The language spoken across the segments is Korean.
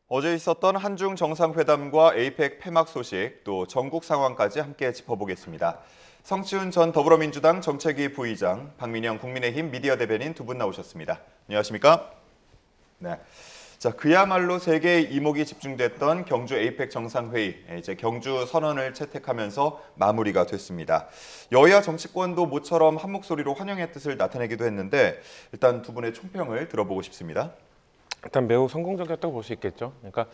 어제 있었던 한중 정상회담과 에이펙 폐막 소식, 또 전국 상황까지 함께 짚어보겠습니다. 성치훈 전 더불어민주당 정책위 부의장, 박민영 국민의힘 미디어 대변인 두 분 나오셨습니다. 안녕하십니까? 네. 자, 그야말로 세계의 이목이 집중됐던 경주 에이펙 정상회의, 이제 경주 선언을 채택하면서 마무리가 됐습니다. 여야 정치권도 모처럼 한 목소리로 환영의 뜻을 나타내기도 했는데 일단 두 분의 총평을 들어보고 싶습니다. 일단 매우 성공적이었다고 볼 수 있겠죠. 그러니까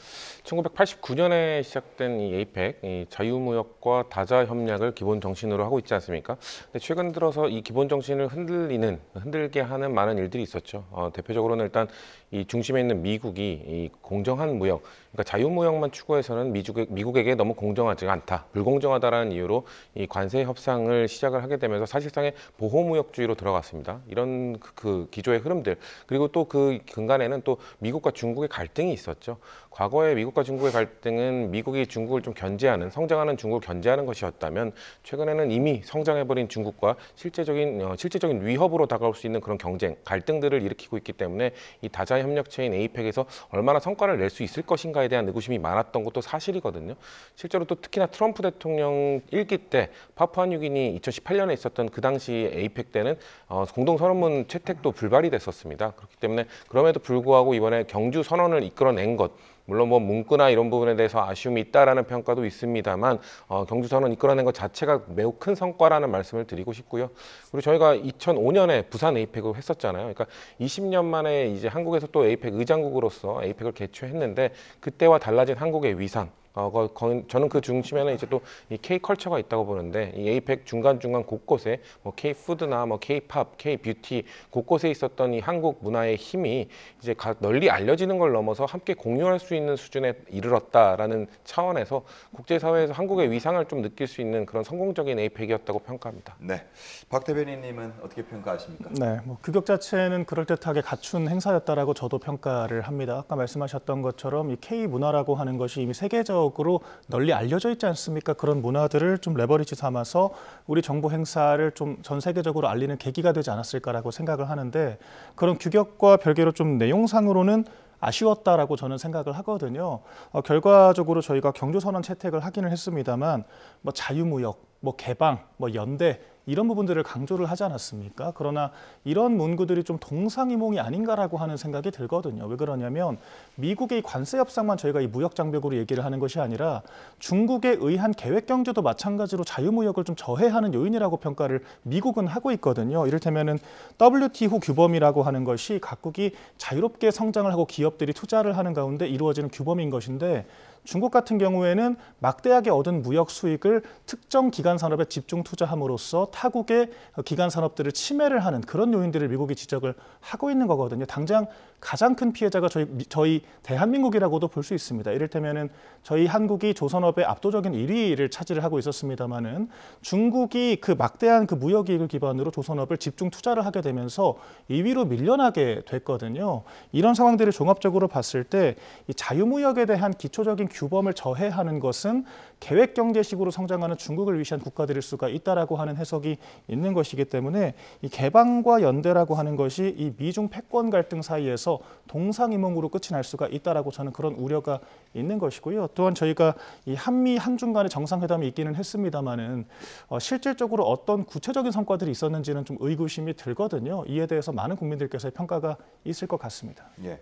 1989년에 시작된 이 에이펙, 이 자유무역과 다자 협약을 기본 정신으로 하고 있지 않습니까? 근데 최근 들어서 이 기본 정신을 흔들게 하는 많은 일들이 있었죠. 대표적으로는 일단 이 중심에 있는 미국이 이 공정한 무역, 그러니까 자유무역만 추구해서는 미국에게 너무 공정하지 않다, 불공정하다라는 이유로 이 관세 협상을 시작을 하게 되면서 사실상의 보호무역주의로 들어갔습니다. 이런 그 기조의 흐름들, 그리고 또 그 근간에는 또 미국과 중국의 갈등이 있었죠. 과거에 미국과 중국의 갈등은 미국이 중국을 좀 견제하는, 성장하는 중국을 견제하는 것이었다면 최근에는 이미 성장해버린 중국과 실제적인 위협으로 다가올 수 있는 그런 경쟁, 갈등들을 일으키고 있기 때문에 이 다자협력체인 에이펙에서 얼마나 성과를 낼 수 있을 것인가에 대한 의구심이 많았던 것도 사실이거든요. 실제로 또 특히나 트럼프 대통령 1기 때 파푸아뉴기니 2018년에 있었던 그 당시 에이펙 때는 공동선언문 채택도 불발이 됐었습니다. 그렇기 때문에 그럼에도 불구하고 이번에 경주 선언을 이끌어낸 것, 물론 뭐 문구나 이런 부분에 대해서 아쉬움이 있다라는 평가도 있습니다만 경주 선언 이끌어낸 것 자체가 매우 큰 성과라는 말씀을 드리고 싶고요. 그리고 저희가 2005년에 부산 에이펙을 했었잖아요. 그러니까 20년 만에 이제 한국에서 또 에이펙 의장국으로서 에이펙을 개최했는데 그때와 달라진 한국의 위상, 저는 그 중심에는 이제 또 이 K-컬처가 있다고 보는데 이 에이펙 중간중간 곳곳에 뭐 K-푸드나 뭐 K-팝, K-뷰티 곳곳에 있었던 이 한국 문화의 힘이 이제 널리 알려지는 걸 넘어서 함께 공유할 수 있는 수준에 이르렀다라는 차원에서 국제사회에서 한국의 위상을 좀 느낄 수 있는 그런 성공적인 에이펙이었다고 평가합니다. 네, 박 대변인님은 어떻게 평가하십니까? 네, 뭐 규격 자체는 그럴듯하게 갖춘 행사였다라고 저도 평가를 합니다. 아까 말씀하셨던 것처럼 이 K 문화라고 하는 것이 이미 세계적으로 널리 알려져 있지 않습니까? 그런 문화들을 좀 레버리지 삼아서 우리 정부 행사를 좀 전 세계적으로 알리는 계기가 되지 않았을까라고 생각을 하는데 그런 규격과 별개로 좀 내용상으로는 아쉬웠다라고 저는 생각을 하거든요. 결과적으로 저희가 경주선언 채택을 하기는 했습니다만 뭐 자유무역, 뭐 개방, 뭐 연대 이런 부분들을 강조를 하지 않았습니까? 그러나 이런 문구들이 좀 동상이몽이 아닌가라고 하는 생각이 들거든요. 왜 그러냐면 미국의 관세 협상만 저희가 이 무역 장벽으로 얘기를 하는 것이 아니라 중국에 의한 계획 경제도 마찬가지로 자유무역을 좀 저해하는 요인이라고 평가를 미국은 하고 있거든요. 이를테면은 WTO 후 규범이라고 하는 것이 각국이 자유롭게 성장을 하고 기업들이 투자를 하는 가운데 이루어지는 규범인 것인데 중국 같은 경우에는 막대하게 얻은 무역 수익을 특정 기간 산업에 집중 투자함으로써 타국의 기간 산업들을 침해를 하는 그런 요인들을 미국이 지적을 하고 있는 거거든요. 당장 가장 큰 피해자가 저희 대한민국이라고도 볼 수 있습니다. 이를테면은 저희 한국이 조선업의 압도적인 1위를 차지를 하고 있었습니다만은 중국이 그 막대한 그 무역 이익을 기반으로 조선업을 집중 투자를 하게 되면서 2위로 밀려나게 됐거든요. 이런 상황들을 종합적으로 봤을 때 이 자유무역에 대한 기초적인 규범을 저해하는 것은 계획 경제식으로 성장하는 중국을 위시한 국가들일 수가 있다라고 하는 해석이 있는 것이기 때문에 이 개방과 연대라고 하는 것이 이 미중 패권 갈등 사이에서 동상이몽으로 끝이 날 수가 있다라고 저는 그런 우려가 있는 것이고요. 또한 저희가 이 한미 한중 간의 정상회담이 있기는 했습니다만은 실질적으로 어떤 구체적인 성과들이 있었는지는 좀 의구심이 들거든요. 이에 대해서 많은 국민들께서의 평가가 있을 것 같습니다. 예.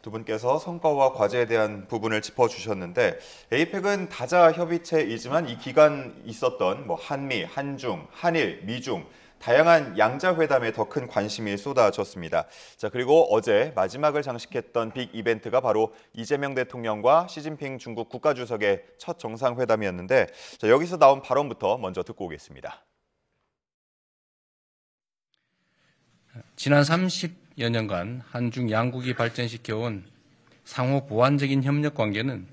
두 분께서 성과와 과제에 대한 부분을 짚어주셨는데 에이펙은 다자 협의체이지만 이 기간 있었던 뭐 한미, 한중, 한일, 미중 다양한 양자 회담에 더 큰 관심이 쏟아졌습니다. 자, 그리고 어제 마지막을 장식했던 빅 이벤트가 바로 이재명 대통령과 시진핑 중국 국가주석의 첫 정상회담이었는데 자, 여기서 나온 발언부터 먼저 듣고 오겠습니다. 지난 30여 년간 한중 양국이 발전시켜온 상호 보완적인 협력 관계는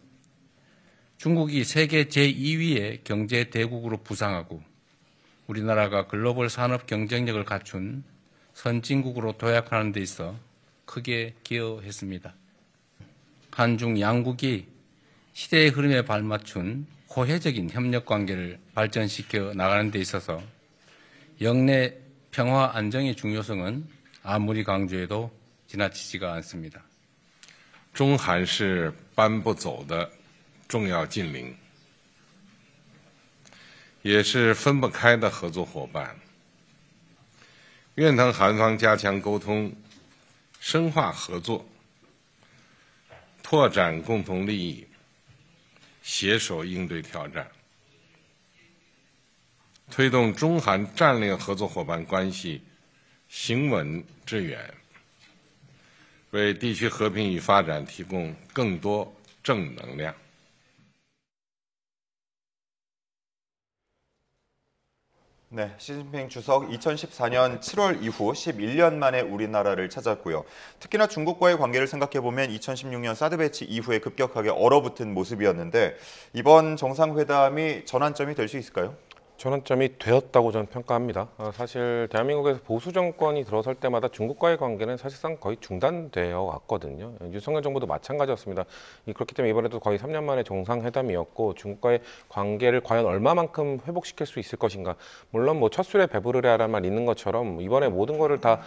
중국이 세계 제2위의 경제 대국으로 부상하고 우리나라가 글로벌 산업 경쟁력을 갖춘 선진국으로 도약하는 데 있어 크게 기여했습니다. 한중 양국이 시대의 흐름에 발맞춘 호혜적인 협력 관계를 발전시켜 나가는 데 있어서 영내 평화 안정의 중요성은 아무리 강조해도 지나치지가 않습니다. 中韩是搬不走的重要近邻，也是分不开的合作伙伴。愿同韩方加强沟通，深化合作，拓展共同利益，携手应对挑战，推动中韩战略合作伙伴关系行稳致远，为地区和平与发展提供更多正能量。 네, 시진핑 주석 2014년 7월 이후 11년 만에 우리나라를 찾았고요. 특히나 중국과의 관계를 생각해보면 2016년 사드 배치 이후에 급격하게 얼어붙은 모습이었는데 이번 정상회담이 전환점이 될 수 있을까요? 전환점이 되었다고 저는 평가합니다. 사실 대한민국에서 보수 정권이 들어설 때마다 중국과의 관계는 사실상 거의 중단되어 왔거든요. 윤석열 정부도 마찬가지였습니다. 그렇기 때문에 이번에도 거의 3년 만에 정상회담이었고 중국과의 관계를 과연 얼마만큼 회복시킬 수 있을 것인가. 물론 뭐 첫 술에 배부르랴라는 말 있는 것처럼 이번에 모든 것을 다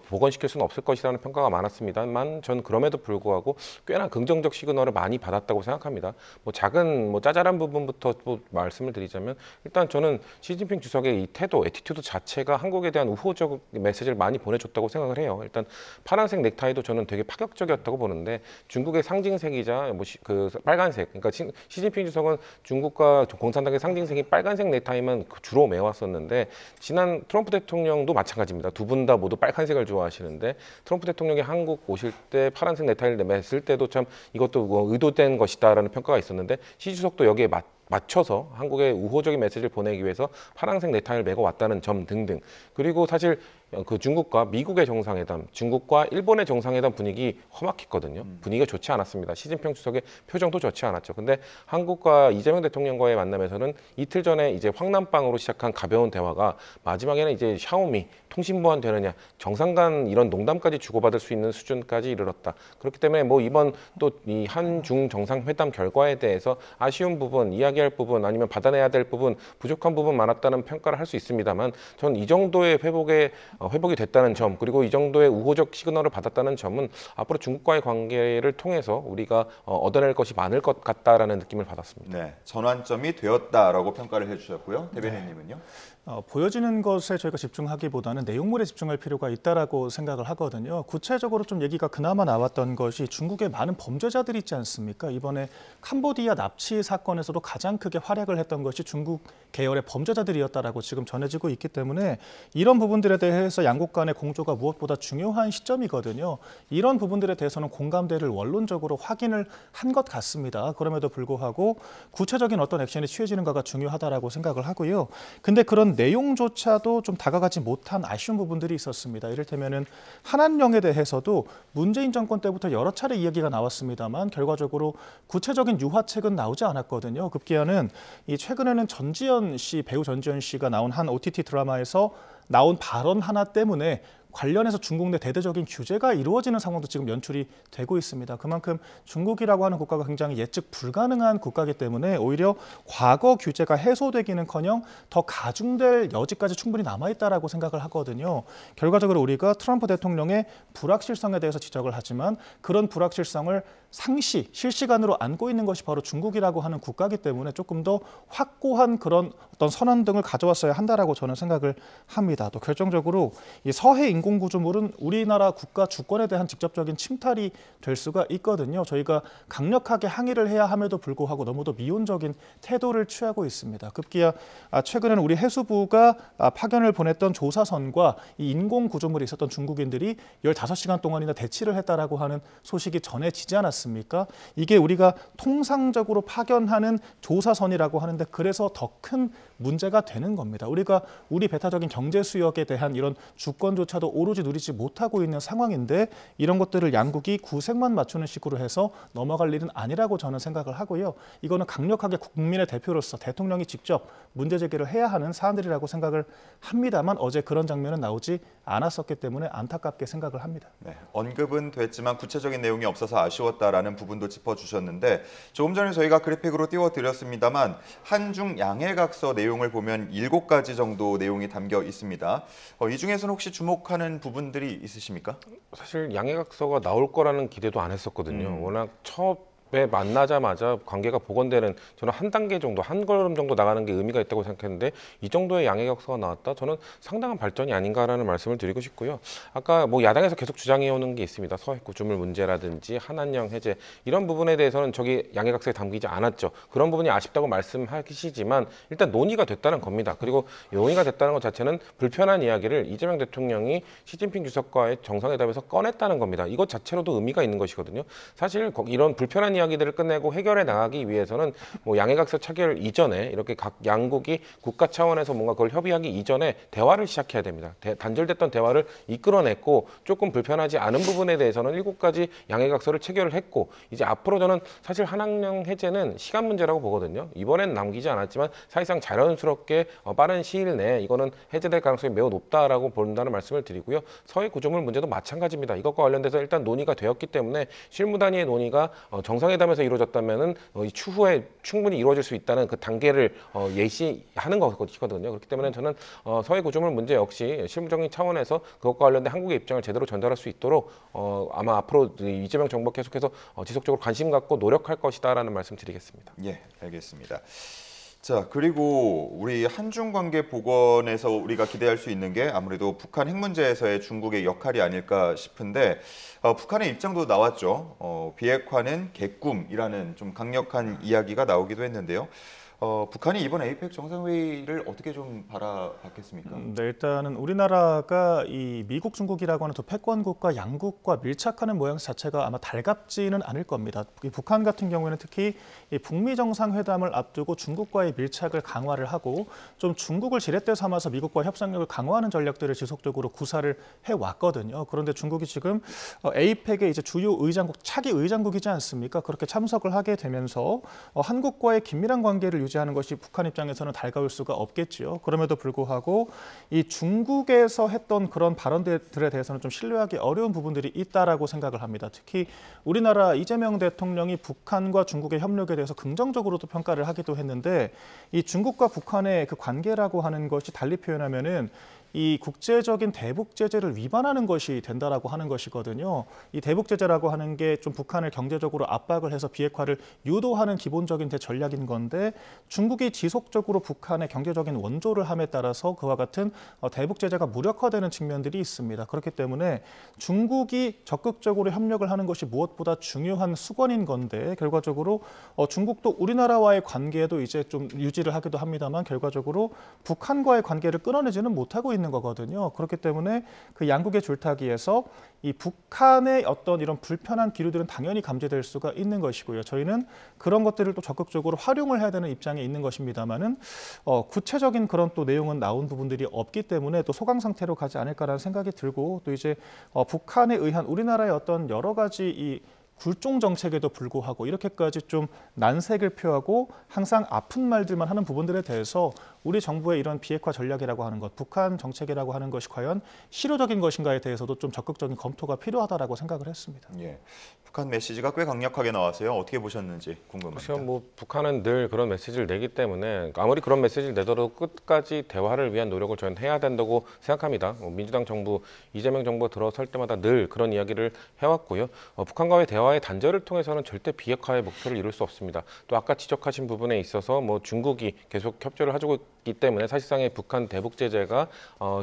복원시킬 수는 없을 것이라는 평가가 많았습니다만 전 그럼에도 불구하고 꽤나 긍정적 시그널을 많이 받았다고 생각합니다. 뭐 작은 뭐 짜잘한 부분부터 뭐 말씀을 드리자면 일단 저는 시진핑 주석의 이 태도, 애티튜드 자체가 한국에 대한 우호적 메시지를 많이 보내줬다고 생각을 해요. 일단 파란색 넥타이도 저는 되게 파격적이었다고 보는데 중국의 상징색이자 그 빨간색, 그러니까 시진핑 주석은 중국과 공산당의 상징색이 빨간색 넥타이만 주로 매왔었는데 지난 트럼프 대통령도 마찬가지입니다. 두 분 다 모두 빨간색을 좋아하시는데 트럼프 대통령이 한국 오실 때 파란색 넥타이를 맸을 때도 참 이것도 뭐 의도된 것이다라는 평가가 있었는데 시 주석도 여기에 맞춰서 한국에 우호적인 메시지를 보내기 위해서 파란색 넥타이를 메고 왔다는 점 등등. 그리고 사실 그 중국과 미국의 정상회담, 중국과 일본의 정상회담 분위기 험악했거든요. 분위기가 좋지 않았습니다. 시진핑 주석의 표정도 좋지 않았죠. 근데 한국과 이재명 대통령과의 만남에서는 이틀 전에 이제 황남빵으로 시작한 가벼운 대화가 마지막에는 이제 샤오미 통신보안 되느냐 정상 간 이런 농담까지 주고받을 수 있는 수준까지 이르렀다. 그렇기 때문에 뭐 이번 또 이 한중 정상회담 결과에 대해서 아쉬운 부분, 이야기할 부분 아니면 받아내야 될 부분, 부족한 부분 많았다는 평가를 할 수 있습니다만 전 이 정도의 회복이 됐다는 점 그리고 이 정도의 우호적 시그널을 받았다는 점은 앞으로 중국과의 관계를 통해서 우리가 얻어낼 것이 많을 것 같다라는 느낌을 받았습니다. 네, 전환점이 되었다라고 평가를 해주셨고요. 대변인님은요? 보여지는 것에 저희가 집중하기보다는 내용물에 집중할 필요가 있다라고 생각을 하거든요. 구체적으로 좀 얘기가 그나마 나왔던 것이 중국의 많은 범죄자들이 있지 않습니까? 이번에 캄보디아 납치 사건에서도 가장 크게 활약을 했던 것이 중국 계열의 범죄자들이었다라고 지금 전해지고 있기 때문에 이런 부분들에 대해서 양국 간의 공조가 무엇보다 중요한 시점이거든요. 이런 부분들에 대해서는 공감대를 원론적으로 확인을 한 것 같습니다. 그럼에도 불구하고 구체적인 어떤 액션이 취해지는가가 중요하다라고 생각을 하고요. 근데 그런 내용조차도 좀 다가가지 못한 아쉬운 부분들이 있었습니다. 이를테면은 한안령에 대해서도 문재인 정권 때부터 여러 차례 이야기가 나왔습니다만 결과적으로 구체적인 유화책은 나오지 않았거든요. 급기야는 이 최근에는 배우 전지현 씨가 나온 한 OTT 드라마에서 나온 발언 하나 때문에 관련해서 중국 내 대대적인 규제가 이루어지는 상황도 지금 연출이 되고 있습니다. 그만큼 중국이라고 하는 국가가 굉장히 예측 불가능한 국가이기 때문에 오히려 과거 규제가 해소되기는커녕 더 가중될 여지까지 충분히 남아있다라고 생각을 하거든요. 결과적으로 우리가 트럼프 대통령의 불확실성에 대해서 지적을 하지만 그런 불확실성을 실시간으로 안고 있는 것이 바로 중국이라고 하는 국가이기 때문에 조금 더 확고한 그런 어떤 선언 등을 가져왔어야 한다라고 저는 생각을 합니다. 또 결정적으로 이 서해 인공구조물은 우리나라 국가 주권에 대한 직접적인 침탈이 될 수가 있거든요. 저희가 강력하게 항의를 해야 함에도 불구하고 너무도 미온적인 태도를 취하고 있습니다. 급기야 최근에는 우리 해수부가 파견을 보냈던 조사선과 이 인공구조물이 있었던 중국인들이 15시간 동안이나 대치를 했다라고 하는 소식이 전해지지 않았습니까? 이게 우리가 통상적으로 파견하는 조사선이라고 하는데 그래서 더 큰 문제가 되는 겁니다. 우리가 우리 배타적인 경제 수역에 대한 이런 주권조차도 오로지 누리지 못하고 있는 상황인데 이런 것들을 양국이 구색만 맞추는 식으로 해서 넘어갈 일은 아니라고 저는 생각을 하고요. 이거는 강력하게 국민의 대표로서 대통령이 직접 문제 제기를 해야 하는 사안들이라고 생각을 합니다만 어제 그런 장면은 나오지 않았었기 때문에 안타깝게 생각을 합니다. 네, 언급은 됐지만 구체적인 내용이 없어서 아쉬웠다라는 부분도 짚어주셨는데 조금 전에 저희가 그래픽으로 띄워드렸습니다만 한중 양해각서 내용을 보면 7가지 정도 내용이 담겨 있습니다. 이 중에서는 혹시 주목하는 부분들이 있으십니까? 사실 양해각서가 나올 거라는 기대도 안 했었거든요. 워낙 첫 처음에 만나자마자 관계가 복원되는 저는 한 단계 정도, 한 걸음 정도 나가는 게 의미가 있다고 생각했는데 이 정도의 양해 격서가 나왔다. 저는 상당한 발전이 아닌가라는 말씀을 드리고 싶고요. 아까 뭐 야당에서 계속 주장해 오는 게 있습니다. 서해 구조물 문제라든지 한한령 해제 이런 부분에 대해서는 저기 양해 격서에 담기지 않았죠. 그런 부분이 아쉽다고 말씀하시지만 일단 논의가 됐다는 겁니다. 그리고 논의가 됐다는 것 자체는 불편한 이야기를 이재명 대통령이 시진핑 주석과의 정상회담에서 꺼냈다는 겁니다. 이것 자체로도 의미가 있는 것이거든요. 사실 이런 불편한 이야기들을 끝내고 해결해 나가기 위해서는 뭐 양해각서 체결 이전에 이렇게 각 양국이 국가 차원에서 뭔가 그걸 협의하기 이전에 대화를 시작해야 됩니다. 단절됐던 대화를 이끌어냈고 조금 불편하지 않은 부분에 대해서는 7가지 양해각서를 체결을 했고 이제 앞으로 저는 사실 한한령 해제는 시간 문제라고 보거든요. 이번엔 남기지 않았지만 사실상 자연스럽게 빠른 시일 내에 이거는 해제될 가능성이 매우 높다라고 본다는 말씀을 드리고요. 서해 구조물 문제도 마찬가지입니다. 이것과 관련돼서 일단 논의가 되었기 때문에 실무 단위의 논의가 정상회담에서 이루어졌다면은 추후에 충분히 이루어질 수 있다는 그 단계를 예시하는 것이거든요. 그렇기 때문에 저는 서해 구조물 문제 역시 실무적인 차원에서 그것과 관련된 한국의 입장을 제대로 전달할 수 있도록 아마 앞으로 이재명 정부가 계속해서 지속적으로 관심 갖고 노력할 것이다라는 말씀 드리겠습니다. 예, 알겠습니다. 자, 그리고 우리 한중 관계 복원에서 우리가 기대할 수 있는 게 아무래도 북한 핵 문제에서의 중국의 역할이 아닐까 싶은데 북한의 입장도 나왔죠. 비핵화는 개꿈이라는 좀 강력한 이야기가 나오기도 했는데요. 북한이 이번 에이펙 정상회의를 어떻게 좀 바라봤겠습니까? 네, 일단은 우리나라가 이 미국, 중국이라고 하는 두 패권국과 양국과 밀착하는 모양 자체가 아마 달갑지는 않을 겁니다. 이 북한 같은 경우에는 특히 이 북미 정상회담을 앞두고 중국과의 밀착을 강화를 하고 좀 중국을 지렛대 삼아서 미국과 협상력을 강화하는 전략들을 지속적으로 구사를 해왔거든요. 그런데 중국이 지금 에이펙의 이제 주요 의장국, 차기 의장국이지 않습니까? 그렇게 참석을 하게 되면서 한국과의 긴밀한 관계를 유지하는 것이 북한 입장에서는 달가울 수가 없겠지요. 그럼에도 불구하고 이 중국에서 했던 그런 발언들에 대해서는 좀 신뢰하기 어려운 부분들이 있다라고 생각을 합니다. 특히 우리나라 이재명 대통령이 북한과 중국의 협력에 대해서 긍정적으로도 평가를 하기도 했는데 이 중국과 북한의 그 관계라고 하는 것이 달리 표현하면은 이 국제적인 대북 제재를 위반하는 것이 된다라고 하는 것이거든요. 이 대북 제재라고 하는 게 좀 북한을 경제적으로 압박을 해서 비핵화를 유도하는 기본적인 전략인 건데 중국이 지속적으로 북한의 경제적인 원조를 함에 따라서 그와 같은 대북 제재가 무력화되는 측면들이 있습니다. 그렇기 때문에 중국이 적극적으로 협력을 하는 것이 무엇보다 중요한 수건인 건데 결과적으로 중국도 우리나라와의 관계도 이제 좀 유지를 하기도 합니다만 결과적으로 북한과의 관계를 끊어내지는 못하고 있는 거거든요. 그렇기 때문에 그 양국의 줄타기에서 이 북한의 어떤 이런 불편한 기류들은 당연히 감지될 수가 있는 것이고요. 저희는 그런 것들을 또 적극적으로 활용을 해야 되는 입장에 있는 것입니다만은 구체적인 그런 또 내용은 나온 부분들이 없기 때문에 또 소강 상태로 가지 않을까라는 생각이 들고 또 이제 북한에 의한 우리나라의 어떤 여러 가지 이 굴종 정책에도 불구하고 이렇게까지 좀 난색을 표하고 항상 아픈 말들만 하는 부분들에 대해서 우리 정부의 이런 비핵화 전략이라고 하는 것, 북한 정책이라고 하는 것이 과연 실효적인 것인가에 대해서도 좀 적극적인 검토가 필요하다라고 생각을 했습니다. 예, 북한 메시지가 꽤 강력하게 나왔어요. 어떻게 보셨는지 궁금합니다. 그렇죠. 뭐 북한은 늘 그런 메시지를 내기 때문에 아무리 그런 메시지를 내더라도 끝까지 대화를 위한 노력을 저는 해야 된다고 생각합니다. 민주당 정부, 이재명 정부 들어설 때마다 늘 그런 이야기를 해왔고요. 북한과의 대화의 단절을 통해서는 절대 비핵화의 목표를 이룰 수 없습니다. 또 아까 지적하신 부분에 있어서 뭐 중국이 계속 협조를 해주고 있기 때문에 사실상의 북한 대북 제재가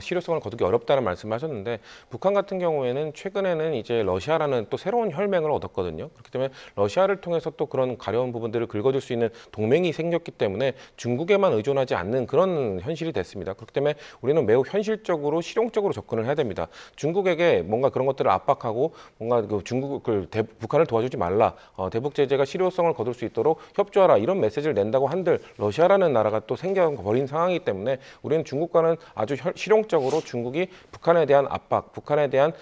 실효성을 거두기 어렵다는 말씀하셨는데 북한 같은 경우에는 최근에는 이제 러시아라는 또 새로운 혈맹을 얻었거든요. 그렇기 때문에 러시아를 통해서 또 그런 가려운 부분들을 긁어줄 수 있는 동맹이 생겼기 때문에 중국에만 의존하지 않는 그런 현실이 됐습니다. 그렇기 때문에 우리는 매우 현실적으로 실용적으로 접근을 해야 됩니다. 중국에게 뭔가 그런 것들을 압박하고 뭔가 그 북한을 도와주지 말라, 대북 제재가 실효성을 거둘 수 있도록 협조하라 이런 메시지를 낸다고 한들 러시아라는 나라가 또 생겨버린 상황이기 때문에 우리는 중국과는 아주 실용적으로 중국이 북한에 대한 압박, 북한에 대한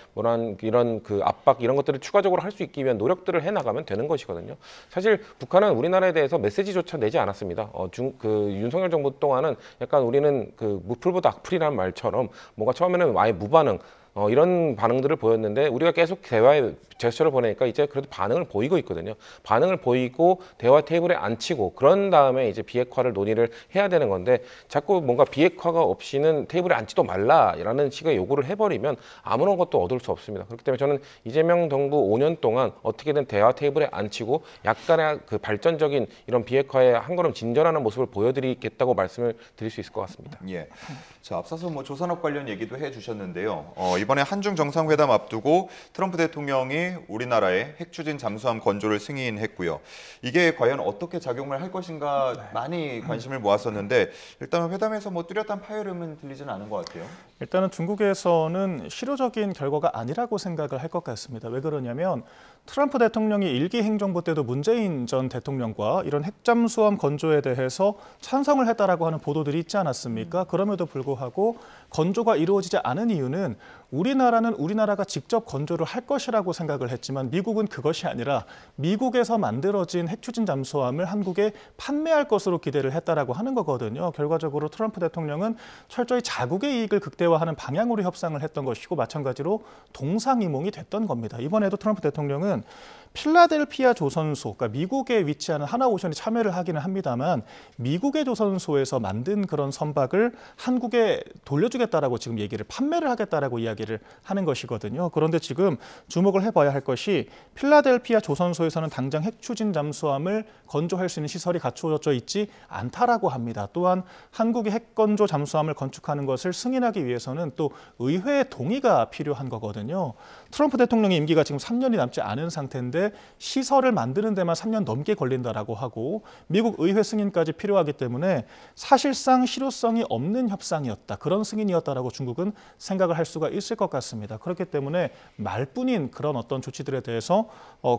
이런 그 압박 이런 것들을 추가적으로 할 수 있기 위한 노력들을 해나가면 되는 것이거든요. 사실 북한은 우리나라에 대해서 메시지조차 내지 않았습니다. 윤석열 정부 동안은 약간 우리는 그 무풀보다 악플이라는 말처럼 뭔가 처음에는 아예 무반응, 이런 반응들을 보였는데 우리가 계속 대화의 제스처를 보내니까 이제 그래도 반응을 보이고 있거든요. 반응을 보이고 대화 테이블에 앉히고 그런 다음에 이제 비핵화를 논의를 해야 되는 건데 자꾸 뭔가 비핵화가 없이는 테이블에 앉지도 말라라는 식의 요구를 해버리면 아무런 것도 얻을 수 없습니다. 그렇기 때문에 저는 이재명 정부 5년 동안 어떻게든 대화 테이블에 앉히고 약간의 그 발전적인 이런 비핵화에 한 걸음 진전하는 모습을 보여드리겠다고 말씀을 드릴 수 있을 것 같습니다. 예. 자, 앞서서 뭐 조선업 관련 얘기도 해주셨는데요. 이번에 한중 정상회담 앞두고 트럼프 대통령이 우리나라의 핵 추진 잠수함 건조를 승인했고요. 이게 과연 어떻게 작용을 할 것인가 많이 관심을 모았었는데 일단 회담에서 뭐 뚜렷한 파열음은 들리지는 않은 것 같아요. 일단은 중국에서는 실효적인 결과가 아니라고 생각을 할 것 같습니다. 왜 그러냐면 트럼프 대통령이 1기 행정부 때도 문재인 전 대통령과 이런 핵잠수함 건조에 대해서 찬성을 했다라고 하는 보도들이 있지 않았습니까? 그럼에도 불구하고 건조가 이루어지지 않은 이유는 우리나라는 우리나라가 직접 건조를 할 것이라고 생각을 했지만 미국은 그것이 아니라 미국에서 만들어진 핵추진 잠수함을 한국에 판매할 것으로 기대를 했다라고 하는 거거든요. 결과적으로 트럼프 대통령은 철저히 자국의 이익을 극대화하는 방향으로 협상을 했던 것이고 마찬가지로 동상이몽이 됐던 겁니다. 이번에도 트럼프 대통령은 필라델피아 조선소, 그러니까 미국에 위치하는 하나오션이 참여를 하기는 합니다만 미국의 조선소에서 만든 그런 선박을 한국에 돌려주겠다라고 지금 얘기를 판매를 하겠다라고 이야기를 하는 것이거든요. 그런데 지금 주목을 해봐야 할 것이 필라델피아 조선소에서는 당장 핵추진 잠수함을 건조할 수 있는 시설이 갖추어져 있지 않다라고 합니다. 또한 한국이 핵건조 잠수함을 건축하는 것을 승인하기 위해서는 또 의회의 동의가 필요한 거거든요. 트럼프 대통령의 임기가 지금 3년이 남지 않은 상태인데 시설을 만드는 데만 3년 넘게 걸린다라고 하고 미국 의회 승인까지 필요하기 때문에 사실상 실효성이 없는 협상이었다. 그런 승인이었다라고 중국은 생각을 할 수가 있을 것 같습니다. 그렇기 때문에 말뿐인 그런 어떤 조치들에 대해서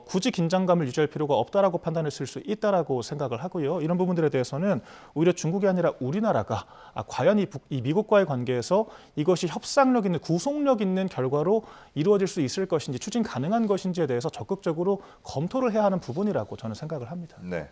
굳이 긴장감을 유지할 필요가 없다라고 판단했을 수 있다라고 생각을 하고요. 이런 부분들에 대해서는 오히려 중국이 아니라 우리나라가 과연 이 미국과의 관계에서 이것이 협상력 있는 구속력 있는 결과로 이루어질 수 있을 것인지 추진 가능한 것인지에 대해서 적극적으로 검토를 해야 하는 부분이라고 저는 생각을 합니다. 네,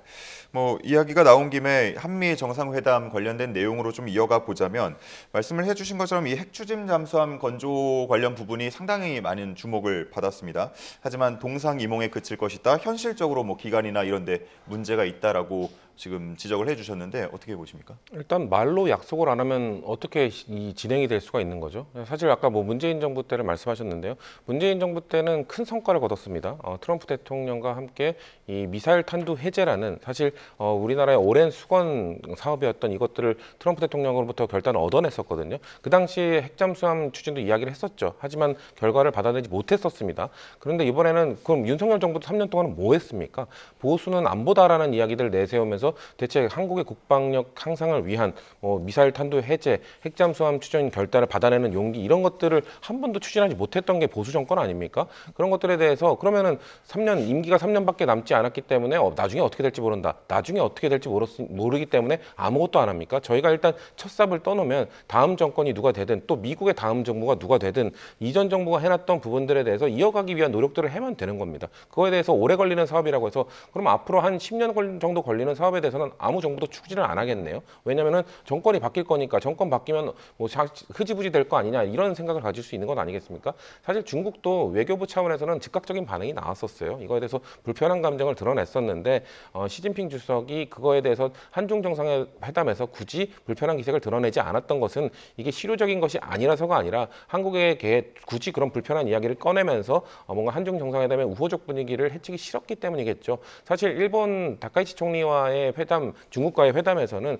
뭐 이야기가 나온 김에 한미 정상회담 관련된 내용으로 좀 이어가 보자면 말씀을 해주신 것처럼 이 핵추진 잠수함 건조 관련 부분이 상당히 많은 주목을 받았습니다. 하지만 동상이몽에 그칠 것이다. 현실적으로 뭐 기간이나 이런데 문제가 있다라고 지금 지적을 해주셨는데 어떻게 보십니까? 일단 말로 약속을 안 하면 어떻게 진행이 될 수가 있는 거죠? 사실 아까 뭐 문재인 정부 때를 말씀하셨는데요. 문재인 정부 때는 큰 성과를 거뒀습니다. 트럼프 대통령과 함께 이 미사일 탄두 해제라는 사실 우리나라의 오랜 수건 사업이었던 이것들을 트럼프 대통령으로부터 결단을 얻어냈었거든요. 그 당시에 핵잠수함 추진도 이야기를 했었죠. 하지만 결과를 받아내지 못했었습니다. 그런데 이번에는 그럼 윤석열 정부도 3년 동안은 뭐 했습니까? 보수는 안보다라는 이야기들을 내세우면서 대체 한국의 국방력 향상을 위한 미사일 탄두 해제, 핵잠수함 추진 결단을 받아내는 용기 이런 것들을 한 번도 추진하지 못했던 게 보수 정권 아닙니까? 그런 것들에 대해서 그러면은 임기가 3년밖에 남지 않았기 때문에 나중에 어떻게 될지 모른다. 나중에 어떻게 될지 모르기 때문에 아무것도 안 합니까? 저희가 일단 첫 삽을 떠놓으면 다음 정권이 누가 되든 또 미국의 다음 정부가 누가 되든 이전 정부가 해놨던 부분들에 대해서 이어가기 위한 노력들을 하면 되는 겁니다. 그거에 대해서 오래 걸리는 사업이라고 해서 그럼 앞으로 한 10년 정도 걸리는 사업에 대해서는 아무 정부도 추진을 안 하겠네요. 왜냐하면 정권이 바뀔 거니까 정권 바뀌면 뭐 흐지부지 될 거 아니냐 이런 생각을 가질 수 있는 건 아니겠습니까? 사실 중국도 외교부 차원에서는 즉각적인 반응이 나왔었어요. 이거에 대해서 불편한 감정을 드러냈었는데 시진핑 주석이 그거에 대해서 한중 정상회담에서 굳이 불편한 기색을 드러내지 않았던 것은 이게 실효적인 것이 아니라서가 아니라 한국에게 굳이 그런 불편한 이야기를 꺼내면서 뭔가 한중 정상회담의 우호적 분위기를 해치기 싫었기 때문이겠죠. 사실 일본 다카이치 총리와의 회담, 중국과의 회담에서는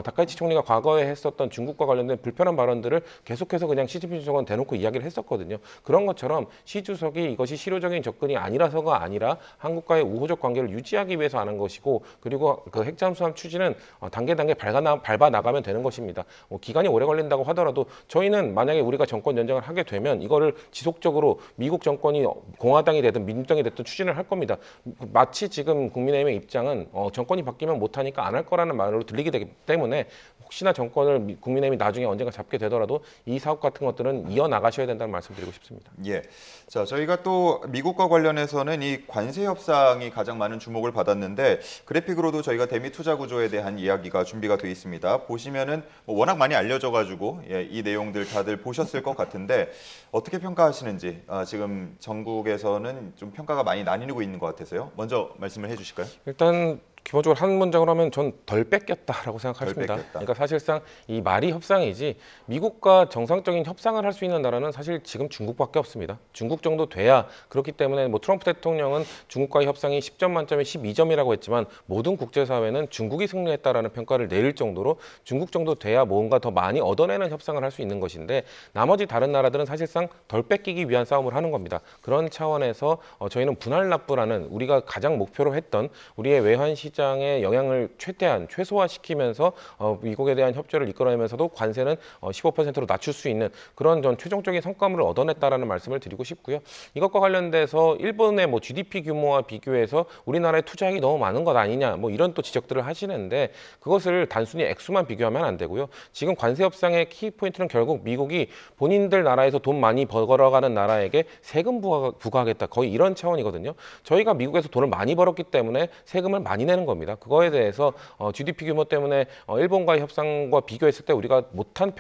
다카이치 총리가 과거에 했었던 중국과 관련된 불편한 발언들을 계속해서 그냥 시진핑 주석은 대놓고 이야기를 했었거든요. 그런 것처럼 시 주석이 이것이 실효적인 접근이 아니라서가 아니라 한국과의 우호적 관계를 유지하기 위해서 하는 것이고 그리고 그 핵잠수함 추진은 단계 밟아 나가면 되는 것입니다. 기간이 오래 걸린다고 하더라도 저희는 만약에 우리가 정권 연장을 하게 되면 이거를 지속적으로 미국 정권이 공화당이 되든 민주당이 됐든 추진을 할 겁니다. 마치 지금 국민의힘의 입장은 정권이 바뀌면 하면 못하니까 안 할 거라는 말로 들리게 되기 때문에 혹시나 정권을 국민의힘이 나중에 언젠가 잡게 되더라도 이 사업 같은 것들은 이어나가셔야 된다는 말씀드리고 싶습니다. 예. 자, 저희가 또 미국과 관련해서는 이 관세 협상이 가장 많은 주목을 받았는데 그래픽으로도 저희가 대미 투자 구조에 대한 이야기가 준비가 되어 있습니다. 보시면은 뭐 워낙 많이 알려져가지고 이 내용들 다들 보셨을 것 같은데 어떻게 평가하시는지 지금 전국에서는 좀 평가가 많이 나뉘고 있는 것 같아서요. 먼저 말씀을 해주실까요? 일단 기본적으로 한 문장으로 하면 전 덜 뺏겼다라고 생각하십니다. 뺏겼다. 그러니까 사실상 이 말이 협상이지 미국과 정상적인 협상을 할 수 있는 나라는 사실 지금 중국밖에 없습니다. 중국 정도 돼야 그렇기 때문에 뭐 트럼프 대통령은 중국과의 협상이 10점 만점에 12점이라고 했지만 모든 국제사회는 중국이 승리했다라는 평가를 내릴 정도로 중국 정도 돼야 뭔가 더 많이 얻어내는 협상을 할 수 있는 것인데 나머지 다른 나라들은 사실상 덜 뺏기기 위한 싸움을 하는 겁니다. 그런 차원에서 저희는 분할 납부라는 우리가 가장 목표로 했던 우리의 외환 시장의 영향을 최소화시키면서 미국에 대한 협조를 이끌어내면서도 관세는 15%로 낮출 수 있는 그런 전 최종적인 성과물을 얻어냈다라는 말씀을 드리고 싶고요. 이것과 관련돼서 일본의 뭐 GDP 규모와 비교해서 우리나라에 투자액이 너무 많은 것 아니냐 뭐 이런 또 지적들을 하시는데 그것을 단순히 액수만 비교하면 안 되고요. 지금 관세 협상의 키 포인트는 결국 미국이 본인들 나라에서 돈 많이 벌어가는 나라에게 세금 부과하겠다 거의 이런 차원이거든요. 저희가 미국에서 돈을 많이 벌었기 때문에 세금을 많이 내는 겁니다. 그거에 대해서 GDP 규모 때문에 일본과의 협상과 비교했을 때 우리가 못한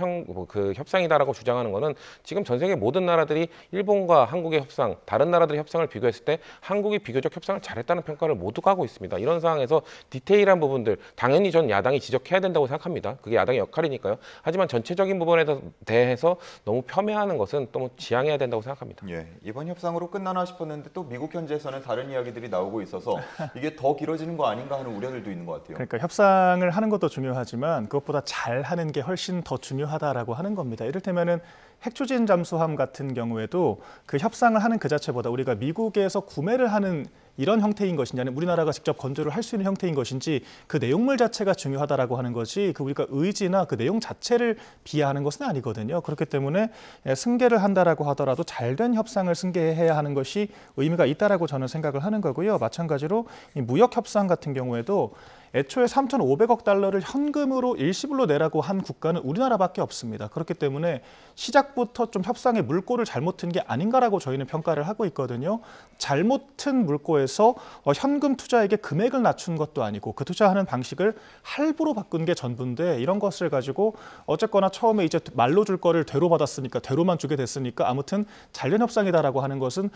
그 협상이다라고 주장하는 거는 지금 전 세계 모든 나라들이 일본과 한국의 협상, 다른 나라들의 협상을 비교했을 때 한국이 비교적 협상을 잘했다는 평가를 모두가 하고 있습니다. 이런 상황에서 디테일한 부분들 당연히 전 야당이 지적해야 된다고 생각합니다. 그게 야당의 역할이니까요. 하지만 전체적인 부분에 대해서 너무 폄훼하는 것은 너무 지양해야 된다고 생각합니다. 예, 이번 협상으로 끝나나 싶었는데 또 미국 현지에서는 다른 이야기들이 나오고 있어서 이게 더 길어지는 거 아닌가 하는 우려들도 있는 것 같아요. 그러니까 협상을 하는 것도 중요하지만 그것보다 잘하는 게 훨씬 더 중요하다라고 하는 겁니다. 이를테면은 핵추진 잠수함 같은 경우에도 그 협상을 하는 그 자체보다 우리가 미국에서 구매를 하는 이런 형태인 것인지 아니면 우리나라가 직접 건조를 할 수 있는 형태인 것인지 그 내용물 자체가 중요하다라고 하는 것이 그 우리가 의지나 그 내용 자체를 비하하는 것은 아니거든요. 그렇기 때문에 승계를 한다라고 하더라도 잘된 협상을 승계해야 하는 것이 의미가 있다라고 저는 생각을 하는 거고요. 마찬가지로 이 무역 협상 같은 경우에도 애초에 3,500억 달러를 현금으로 일시불로 내라고 한 국가는 우리나라밖에 없습니다. 그렇기 때문에 시작부터 좀 협상의 물꼬를 잘못 튼 게 아닌가라고 저희는 평가를 하고 있거든요. 잘못 튼 물꼬에서 현금 투자액의 금액을 낮춘 것도 아니고 그 투자하는 방식을 할부로 바꾼 게 전부인데 이런 것을 가지고 어쨌거나 처음에 이제 말로 줄 거를 되로 받았으니까 되로만 주게 됐으니까 아무튼 잘된 협상이다라고 하는 것은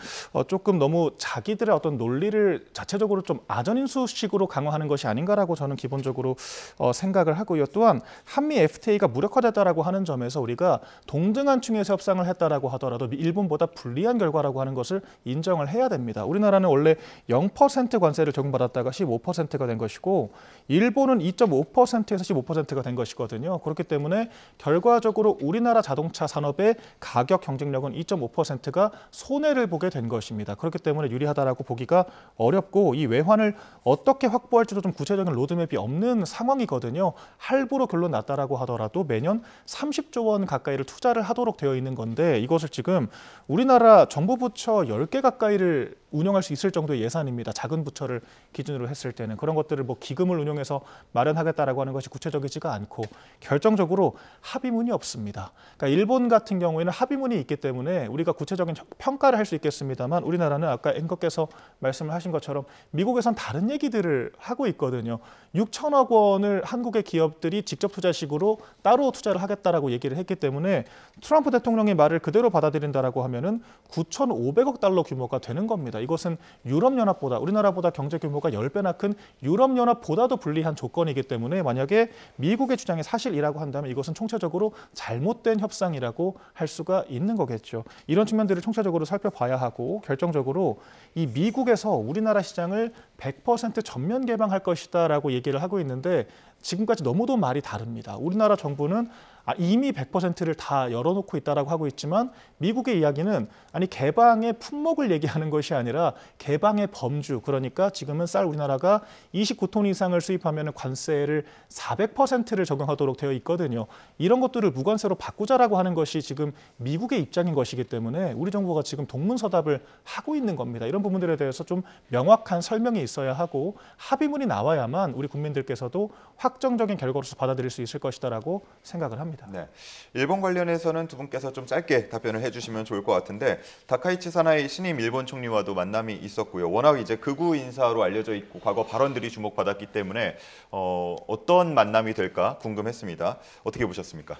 조금 너무 자기들의 어떤 논리를 자체적으로 좀 아전인수식으로 강화하는 것이 아닌가라고 저는 기본적으로 생각을 하고요. 또한 한미 FTA가 무력화됐다라고 하는 점에서 우리가 동등한 층에서 협상을 했다라고 하더라도 일본보다 불리한 결과라고 하는 것을 인정을 해야 됩니다. 우리나라는 원래 0% 관세를 적용받았다가 15%가 된 것이고 일본은 2.5%에서 15%가 된 것이거든요. 그렇기 때문에 결과적으로 우리나라 자동차 산업의 가격 경쟁력은 2.5%가 손해를 보게 된 것입니다. 그렇기 때문에 유리하다라고 보기가 어렵고 이 외환을 어떻게 확보할지도 좀 구체적인 로드맵이 없는 상황이거든요. 할부로 결론 났다라고 하더라도 매년 30조 원 가까이를 투자를 하도록 되어 있는 건데 이것을 지금 우리나라 정부 부처 10개 가까이를 운영할 수 있을 정도의 예산입니다. 작은 부처를 기준으로 했을 때는 그런 것들을 뭐 기금을 운용해서 마련하겠다라고 하는 것이 구체적이지가 않고 결정적으로 합의문이 없습니다. 그러니까 일본 같은 경우에는 합의문이 있기 때문에 우리가 구체적인 평가를 할 수 있겠습니다만 우리나라는 아까 앵커께서 말씀을 하신 것처럼 미국에선 다른 얘기들을 하고 있거든요. 6천억 원을 한국의 기업들이 직접 투자식으로 따로 투자를 하겠다라고 얘기를 했기 때문에 트럼프 대통령의 말을 그대로 받아들인다라고 하면은 9,500억 달러 규모가 되는 겁니다. 이것은 유럽연합보다 우리나라보다 경제 규모가 10배나 큰 유럽연합보다도 불리한 조건이기 때문에 만약에 미국의 주장이 사실이라고 한다면 이것은 총체적으로 잘못된 협상이라고 할 수가 있는 거겠죠. 이런 측면들을 총체적으로 살펴봐야 하고 결정적으로 이 미국에서 우리나라 시장을 100% 전면 개방할 것이다라고 얘기를 하고 있는데 지금까지 너무도 말이 다릅니다. 우리나라 정부는 이미 100%를 다 열어놓고 있다라고 하고 있지만 미국의 이야기는 아니 개방의 품목을 얘기하는 것이 아니라 개방의 범주, 그러니까 지금은 쌀 우리나라가 29톤 이상을 수입하면 관세를 400%를 적용하도록 되어 있거든요. 이런 것들을 무관세로 바꾸자라고 하는 것이 지금 미국의 입장인 것이기 때문에 우리 정부가 지금 동문서답을 하고 있는 겁니다. 이런 부분들에 대해서 좀 명확한 설명이 있어야 하고 합의문이 나와야만 우리 국민들께서도 확정적인 결과로서 받아들일 수 있을 것이다라고 생각을 합니다. 네, 일본 관련해서는 두 분께서 좀 짧게 답변을 해주시면 좋을 것 같은데 다카이치 사나이 신임 일본 총리와도 만남이 있었고요. 워낙 이제 극우 인사로 알려져 있고 과거 발언들이 주목받았기 때문에 어떤 만남이 될까 궁금했습니다. 어떻게 보셨습니까?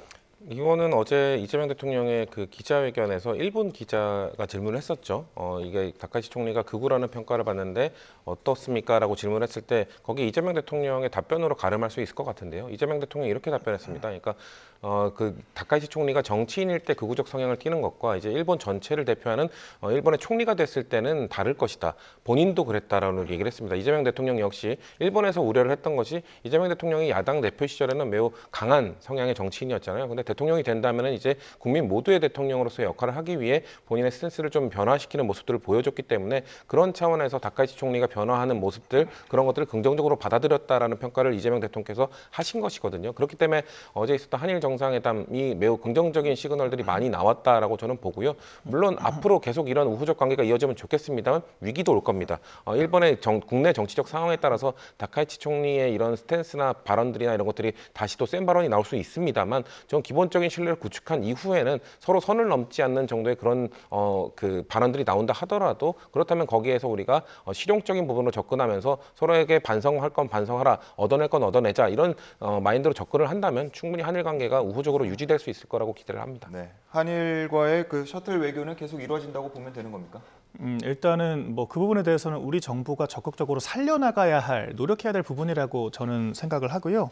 이거는 어제 이재명 대통령의 그 기자회견에서 일본 기자가 질문을 했었죠. 이게 다카이치 총리가 극우라는 평가를 받는데 어떻습니까? 라고 질문을 했을 때 거기에 이재명 대통령의 답변으로 가름할 수 있을 것 같은데요. 이재명 대통령이 이렇게 답변했습니다. 그러니까 그 다카이치 총리가 정치인일 때 극우적 성향을 띠는 것과 이제 일본 전체를 대표하는 일본의 총리가 됐을 때는 다를 것이다. 본인도 그랬다라는 얘기를 했습니다. 이재명 대통령 역시 일본에서 우려를 했던 것이 이재명 대통령이 야당 대표 시절에는 매우 강한 성향의 정치인이었잖아요. 근데 대통령이 된다면은 이제 국민 모두의 대통령으로서의 역할을 하기 위해 본인의 스탠스를 좀 변화시키는 모습들을 보여줬기 때문에 그런 차원에서 다카이치 총리가 변화하는 모습들 그런 것들을 긍정적으로 받아들였다라는 평가를 이재명 대통령께서 하신 것이거든요. 그렇기 때문에 어제 있었던 한일 정상회담이 매우 긍정적인 시그널들이 많이 나왔다라고 저는 보고요. 물론 앞으로 계속 이런 우호적 관계가 이어지면 좋겠습니다만 위기도 올 겁니다. 일본의 국내 정치적 상황에 따라서 다카이치 총리의 이런 스탠스나 발언들이나 이런 것들이 다시 또 센 발언이 나올 수 있습니다만 전 기본적인 신뢰를 구축한 이후에는 서로 선을 넘지 않는 정도의 그런 그 발언들이 나온다 하더라도 그렇다면 거기에서 우리가 실용적인 부분으로 접근하면서 서로에게 반성할 건 반성하라, 얻어낼 건 얻어내자 이런 마인드로 접근을 한다면 충분히 한일 관계가 우호적으로 유지될 수 있을 거라고 기대를 합니다. 네, 한일과의 그 셔틀 외교는 계속 이루어진다고 보면 되는 겁니까? 일단은 뭐 그 부분에 대해서는 우리 정부가 적극적으로 살려나가야 할, 노력해야 될 부분이라고 저는 생각을 하고요.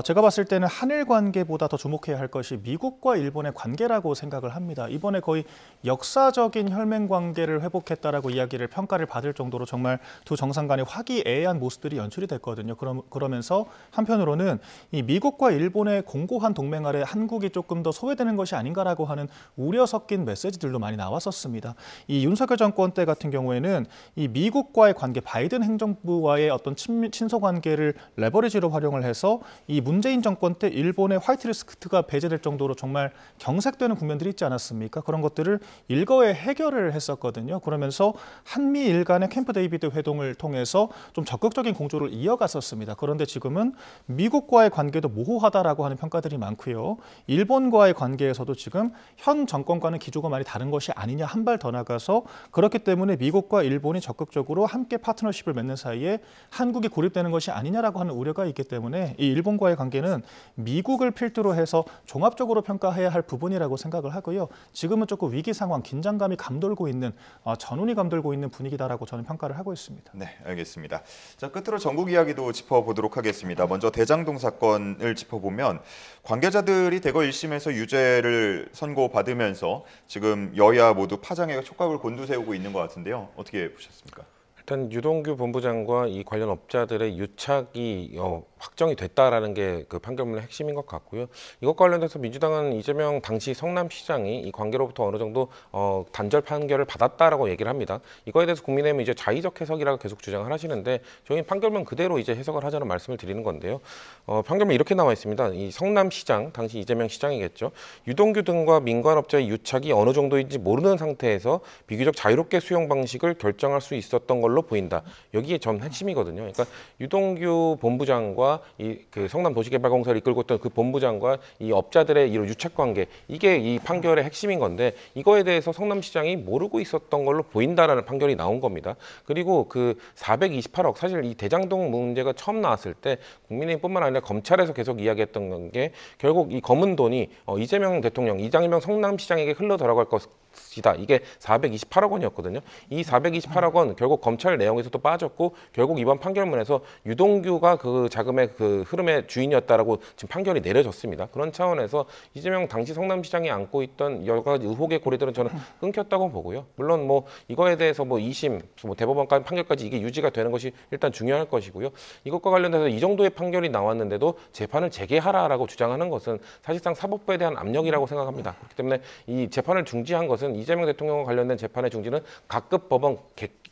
제가 봤을 때는 한일 관계보다 더 주목해야 할 것이 미국과 일본의 관계라고 생각을 합니다. 이번에 거의 역사적인 혈맹 관계를 회복했다라고 이야기를 평가를 받을 정도로 정말 두 정상 간의 화기애애한 모습들이 연출이 됐거든요. 그러면서 한편으로는 이 미국과 일본의 공고한 동맹 아래 한국이 조금 더 소외되는 것이 아닌가라고 하는 우려 섞인 메시지들도 많이 나왔었습니다. 이 윤석열 정권 때 같은 경우에는 이 미국과의 관계, 바이든 행정부와의 어떤 친소 관계를 레버리지로 활용을 해서 이 문재인 정권 때 일본의 화이트리스트가 배제될 정도로 정말 경색되는 국면들이 있지 않았습니까? 그런 것들을 일거에 해결을 했었거든요. 그러면서 한미일 간의 캠프 데이비드 회동을 통해서 좀 적극적인 공조를 이어갔었습니다. 그런데 지금은 미국과의 관계도 모호하다라고 하는 평가들이 많고요. 일본과의 관계에서도 지금 현 정권과는 기조가 많이 다른 것이 아니냐, 한 발 더 나가서 그렇기 때문에 미국과 일본이 적극적으로 함께 파트너십을 맺는 사이에 한국이 고립되는 것이 아니냐라고 하는 우려가 있기 때문에 이 일본과의 관계는 미국을 필두로 해서 종합적으로 평가해야 할 부분이라고 생각을 하고요. 지금은 조금 위기 상황, 긴장감이 감돌고 있는, 전운이 감돌고 있는 분위기다라고 저는 평가를 하고 있습니다. 네, 알겠습니다. 자, 끝으로 전국 이야기도 짚어보도록 하겠습니다. 먼저 대장동 사건을 짚어보면 관계자들이 대거 1심에서 유죄를 선고받으면서 지금 여야 모두 파장에 촉각을 곤두세우고 있는 것 같은데요. 어떻게 보셨습니까? 일단 유동규 본부장과 이 관련 업자들의 유착이 확정이 됐다라는 게 그 판결문의 핵심인 것 같고요. 이것과 관련해서 민주당은 이재명 당시 성남시장이 이 관계로부터 어느 정도 단절 판결을 받았다라고 얘기를 합니다. 이거에 대해서 국민의힘은 이제 자의적 해석이라고 계속 주장을 하시는데 저희는 판결문 그대로 이제 해석을 하자는 말씀을 드리는 건데요. 판결문 이렇게 나와 있습니다. 이 성남시장, 당시 이재명 시장이겠죠. 유동규 등과 민간업자의 유착이 어느 정도인지 모르는 상태에서 비교적 자유롭게 수용 방식을 결정할 수 있었던 걸로 보인다. 여기에 전 핵심이거든요. 그러니까 유동규 본부장과 이 그 성남도시개발공사를 이끌고 있던 그 본부장과 이 업자들의 이런 유착관계, 이게 이 판결의 핵심인 건데 이거에 대해서 성남시장이 모르고 있었던 걸로 보인다라는 판결이 나온 겁니다. 그리고 그 428억, 사실 이 대장동 문제가 처음 나왔을 때 국민의힘뿐만 아니라 검찰에서 계속 이야기했던 게 결국 이 검은 돈이 이재명 대통령, 이재명 성남시장에게 흘러 들어갈 것이다. 이게 428억 원이었거든요. 이 428억 원 결국 검찰 내용에서도 빠졌고 결국 이번 판결문에서 유동규가 그 자금의 그 흐름의 주인이었다라고 지금 판결이 내려졌습니다. 그런 차원에서 이재명 당시 성남시장이 안고 있던 여러 가지 의혹의 고리들은 저는 끊겼다고 보고요. 물론 뭐 이거에 대해서 뭐 2심, 뭐 대법원까지 판결까지 이게 유지가 되는 것이 일단 중요할 것이고요. 이것과 관련해서 이 정도의 판결이 나왔는데도 재판을 재개하라라고 주장하는 것은 사실상 사법부에 대한 압력이라고 생각합니다. 그렇기 때문에 이 재판을 중지한 것은 이재명 대통령과 관련된 재판의 중지는 각급 법원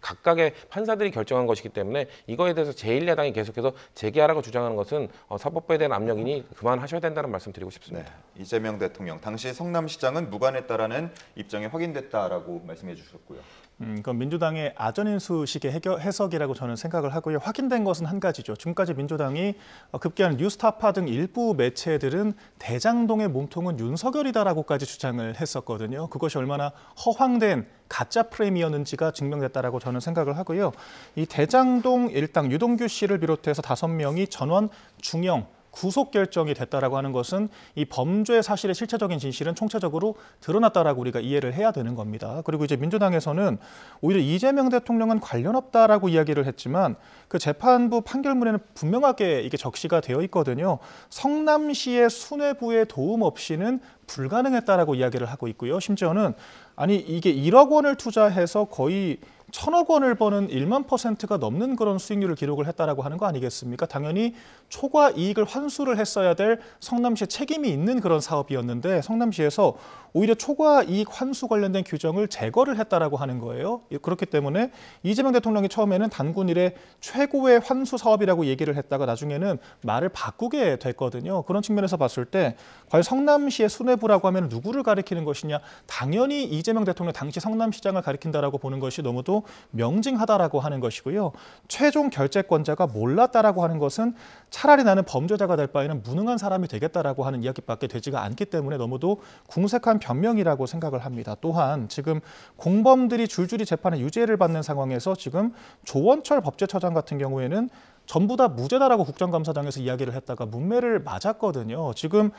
각각의 판사들이 결정한 것이기 때문에 이거에 대해서 제1야당이 계속해서 재개하라고 주장하는 것은 사법부에 대한 압력이니 그만하셔야 된다는 말씀 드리고 싶습니다. 네, 이재명 대통령 당시 성남시장은 무관했다라는 입장이 확인됐다라고 말씀해 주셨고요. 그건 민주당의 아전인수식의 해석이라고 저는 생각을 하고요. 확인된 것은 한 가지죠. 지금까지 민주당이 급기야는 뉴스타파 등 일부 매체들은 대장동의 몸통은 윤석열이다라고까지 주장을 했었거든요. 그것이 얼마나 허황된 가짜 프레임이었는지가 증명됐다라고 저는 생각을 하고요. 이 대장동 일당 유동규 씨를 비롯해서 5명이 전원 중형 구속 결정이 됐다라고 하는 것은 이 범죄 사실의 실체적인 진실은 총체적으로 드러났다라고 우리가 이해를 해야 되는 겁니다. 그리고 이제 민주당에서는 오히려 이재명 대통령은 관련 없다라고 이야기를 했지만 그 재판부 판결문에는 분명하게 이게 적시가 되어 있거든요. 성남시의 수뇌부의 도움 없이는 불가능했다라고 이야기를 하고 있고요. 심지어는 아니 이게 1억 원을 투자해서 거의 1,000억 원을 버는 1만 %가 넘는 그런 수익률을 기록을 했다라고 하는 거 아니겠습니까? 당연히 초과 이익을 환수를 했어야 될 성남시의 책임이 있는 그런 사업이었는데 성남시에서 오히려 초과 이익 환수 관련된 규정을 제거를 했다라고 하는 거예요. 그렇기 때문에 이재명 대통령이 처음에는 단군 이래 최고의 환수 사업이라고 얘기를 했다가 나중에는 말을 바꾸게 됐거든요. 그런 측면에서 봤을 때 과연 성남시의 수뇌부라고 하면 누구를 가리키는 것이냐? 당연히 이재명 대통령 당시 성남시장을 가리킨다라고 보는 것이 너무도 명징하다라고 하는 것이고요. 최종 결재권자가 몰랐다라고 하는 것은 차라리 나는 범죄자가 될 바에는 무능한 사람이 되겠다라고 하는 이야기밖에 되지가 않기 때문에 너무도 궁색한 변명이라고 생각을 합니다. 또한 지금 공범들이 줄줄이 재판에 유죄를 받는 상황에서 지금 조원철 법제처장 같은 경우에는 전부 다 무죄다라고 국정감사장에서 이야기를 했다가 문매를 맞았거든요. 지금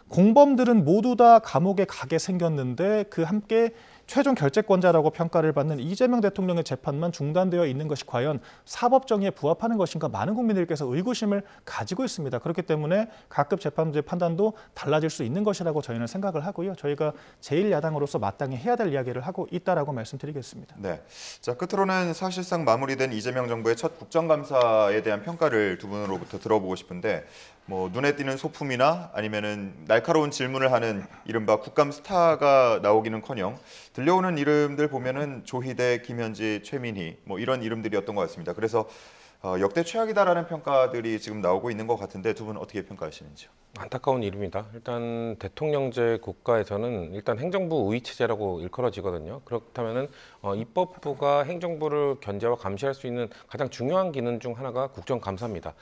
공범들은 모두 다 감옥에 가게 생겼는데 그 함께 최종 결재권자라고 평가를 받는 이재명 대통령의 재판만 중단되어 있는 것이 과연 사법정의에 부합하는 것인가 많은 국민들께서 의구심을 가지고 있습니다. 그렇기 때문에 각급 재판부의 판단도 달라질 수 있는 것이라고 저희는 생각을 하고요. 저희가 제1야당으로서 마땅히 해야 될 이야기를 하고 있다라고 말씀드리겠습니다. 네, 자 끝으로는 사실상 마무리된 이재명 정부의 첫 국정감사에 대한 평가를 두 분으로부터 들어보고 싶은데 뭐 눈에 띄는 소품이나 아니면은 날카로운 질문을 하는 이른바 국감 스타가 나오기는커녕 들려오는 이름들 보면은 조희대, 김현지, 최민희 뭐 이런 이름들이었던 것 같습니다. 그래서 역대 최악이다라는 평가들이 지금 나오고 있는 것 같은데 두 분 어떻게 평가하시는지요? 안타까운 이름이다. 일단 대통령제 국가에서는 일단 행정부 우위 체제라고 일컬어지거든요. 그렇다면은 입법부가 행정부를 견제와 감시할 수 있는 가장 중요한 기능 중 하나가 국정감사입니다.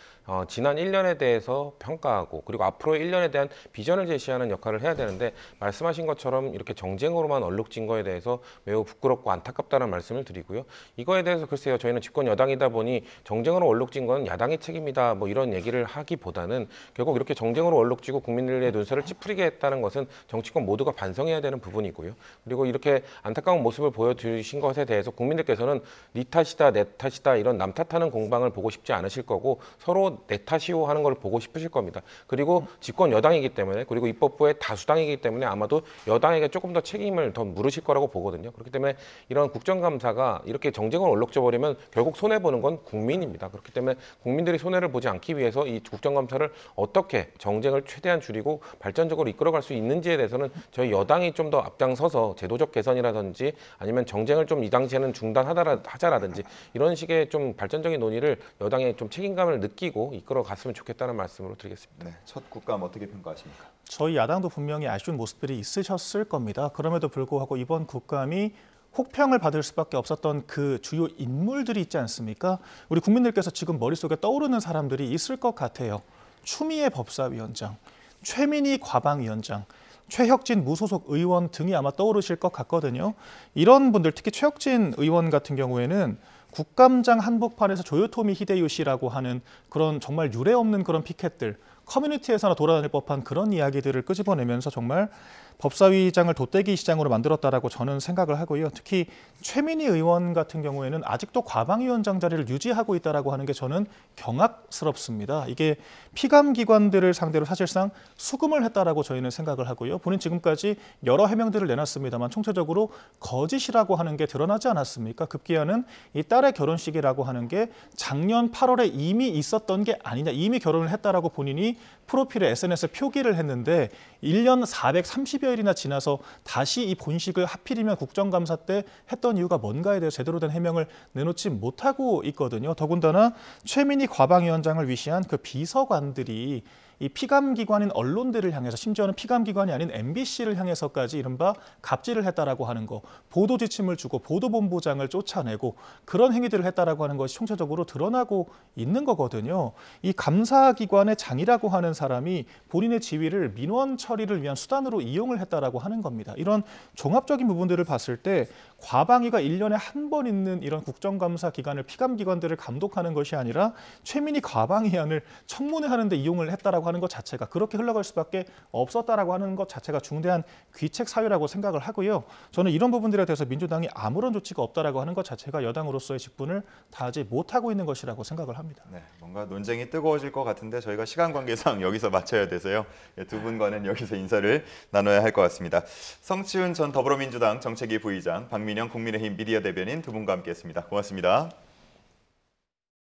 지난 1년에 대해서 평가하고 그리고 앞으로의 1년에 대한 비전을 제시하는 역할을 해야 되는데 말씀하신 것처럼 이렇게 정쟁으로만 얼룩진 거에 대해서 매우 부끄럽고 안타깝다는 말씀을 드리고요. 이거에 대해서 글쎄요. 저희는 집권 여당이다 보니 정쟁으로 얼룩진 건 야당의 책임이다 뭐 이런 얘기를 하기보다는 결국 이렇게 정쟁으로 얼룩지고 국민들의 눈살을 찌푸리게 했다는 것은 정치권 모두가 반성해야 되는 부분이고요. 그리고 이렇게 안타까운 모습을 보여주신 것에 대해서 국민들께서는 네 탓이다 내 탓이다 이런 남 탓하는 공방을 보고 싶지 않으실 거고 서로 내 탓이오 하는 걸 보고 싶으실 겁니다. 그리고 집권 여당이기 때문에 그리고 입법부의 다수당이기 때문에 아마도 여당에게 조금 더 책임을 더 물으실 거라고 보거든요. 그렇기 때문에 이런 국정감사가 이렇게 정쟁으로 얼룩져 버리면 결국 손해보는 건 국민입니다. 그렇기 때문에 국민들이 손해를 보지 않기 위해서 이 국정감사를 어떻게 정쟁을 최대한 줄이고 발전적으로 이끌어갈 수 있는지에 대해서는 저희 여당이 좀 더 앞장서서 제도적 개선이라든지 아니면 정쟁을 좀 이 당시에는 중단하자라든지 이런 식의 좀 발전적인 논의를 여당의 좀 책임감을 느끼고 이끌어갔으면 좋겠다는 말씀으로 드리겠습니다. 네, 첫 국감 어떻게 평가하십니까? 저희 야당도 분명히 아쉬운 모습들이 있으셨을 겁니다. 그럼에도 불구하고 이번 국감이 혹평을 받을 수밖에 없었던 그 주요 인물들이 있지 않습니까? 우리 국민들께서 지금 머릿속에 떠오르는 사람들이 있을 것 같아요. 추미애 법사위원장, 최민희 과방위원장, 최혁진 무소속 의원 등이 아마 떠오르실 것 같거든요. 이런 분들, 특히 최혁진 의원 같은 경우에는 국감장 한복판에서 조요토미 히데요시라고 하는 그런 정말 유례 없는 그런 피켓들, 커뮤니티에서나 돌아다닐 법한 그런 이야기들을 끄집어내면서 정말 법사위장을 돗대기 시장으로 만들었다라고 저는 생각을 하고요. 특히 최민희 의원 같은 경우에는 아직도 과방위원장 자리를 유지하고 있다라고 하는 게 저는 경악스럽습니다. 이게 피감기관들을 상대로 사실상 수금을 했다라고 저희는 생각을 하고요. 본인 지금까지 여러 해명들을 내놨습니다만 총체적으로 거짓이라고 하는 게 드러나지 않았습니까? 급기야는 이 딸의 결혼식이라고 하는 게 작년 8월에 이미 있었던 게 아니냐, 이미 결혼을 했다라고 본인이 프로필에 SNS에 표기를 했는데 1년 430여일이나 지나서 다시 이 본식을 하필이면 국정감사 때 했던 이유가 뭔가에 대해 제대로 된 해명을 내놓지 못하고 있거든요. 더군다나 최민희 과방위원장을 위시한 그 비서관들이 이 피감기관인 언론들을 향해서, 심지어는 피감기관이 아닌 MBC를 향해서까지 이른바 갑질을 했다라고 하는 거, 보도 지침을 주고 보도본부장을 쫓아내고 그런 행위들을 했다라고 하는 것이 총체적으로 드러나고 있는 거거든요. 이 감사기관의 장이라고 하는 사람이 본인의 지위를 민원 처리를 위한 수단으로 이용을 했다라고 하는 겁니다. 이런 종합적인 부분들을 봤을 때 과방위가 1년에 한 번 있는 이런 국정감사 기관을, 피감기관들을 감독하는 것이 아니라 최민희 과방위안을 청문회하는 데 이용을 했다라고 하는 것 자체가, 그렇게 흘러갈 수밖에 없었다라고 하는 것 자체가 중대한 귀책 사유라고 생각을 하고요. 저는 이런 부분들에 대해서 민주당이 아무런 조치가 없다라고 하는 것 자체가 여당으로서의 직분을 다하지 못하고 있는 것이라고 생각을 합니다. 네, 뭔가 논쟁이 뜨거워질 것 같은데 저희가 시간 관계상 여기서 마쳐야 돼서요. 두 분과는 여기서 인사를 나눠야 할 것 같습니다. 성치훈 전 더불어민주당 정책위 부의장, 박민영 국민의힘 미디어 대변인 두 분과 함께했습니다. 고맙습니다.